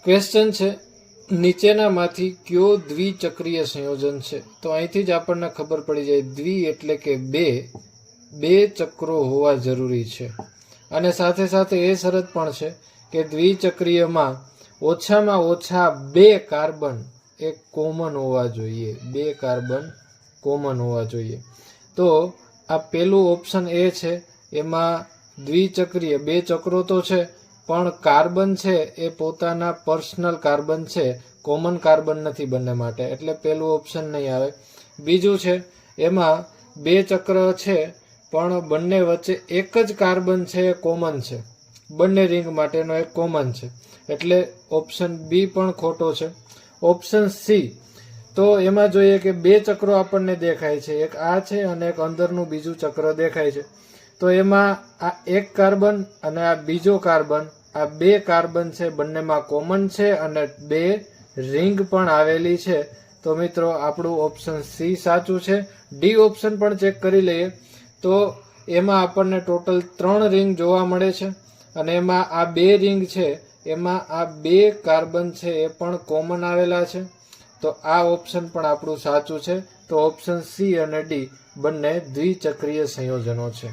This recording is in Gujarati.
ક્વેશ્ચન છે, નીચેનામાંથી કયો દ્વિચક્રીય સંયોજન છે? તો અહીંથી જ આપણને ખબર પડી જાય, દ્વિ એટલે કે બે ચક્રો હોવા જરૂરી છે. અને સાથે સાથે એ શરત પણ છે કે દ્વિચક્રીયમાં ઓછામાં ઓછા 2 કાર્બન એ કોમન હોવા જોઈએ. 2 કાર્બન કોમન હોવા જોઈએ. તો આ પેલું ઓપ્શન એ છે, એમાં દ્વિચક્રીય 2 ચક્રો તો છે, પણ કાર્બન છે એ પોતાના પર્સનલ કાર્બન છે, કોમન કાર્બન નથી બંને માટે, એટલે પેલું ઓપ્શન નહીં આવે. બીજું છે, એમાં 2 ચક્ર છે પણ બંને વચ્ચે એક જ કાર્બન છે એ કોમન છે, બંને રિંગ માટેનો એક કોમન છે, એટલે ઓપ્શન બી પણ ખોટો છે. ઓપ્શન સી, તો એમાં જોઈએ કે 2 ચક્રો આપણને દેખાય છે, એક આ છે અને એક અંદરનું બીજું ચક્ર દેખાય છે. તો એમાં આ એક કાર્બન અને આ બીજો કાર્બન, આ 2 કાર્બન છે બંનેમાં કોમન છે અને 2 રિંગ પણ આવેલી છે. તો મિત્રો આપણું ઓપ્શન સી સાચું છે. ડી ઓપ્શન પણ ચેક કરી લઈએ તો એમાં આપણને ટોટલ 3 રિંગ જોવા મળે છે અને એમાં આ 2 રિંગ છે એમાં આ 2 કાર્બન છે એ પણ કોમન આવેલા છે. તો આ ઓપ્શન પણ આપણું સાચું છે. તો ઓપ્શન સી અને ડી બંને દ્વિચક્રીય સંયોજનો છે.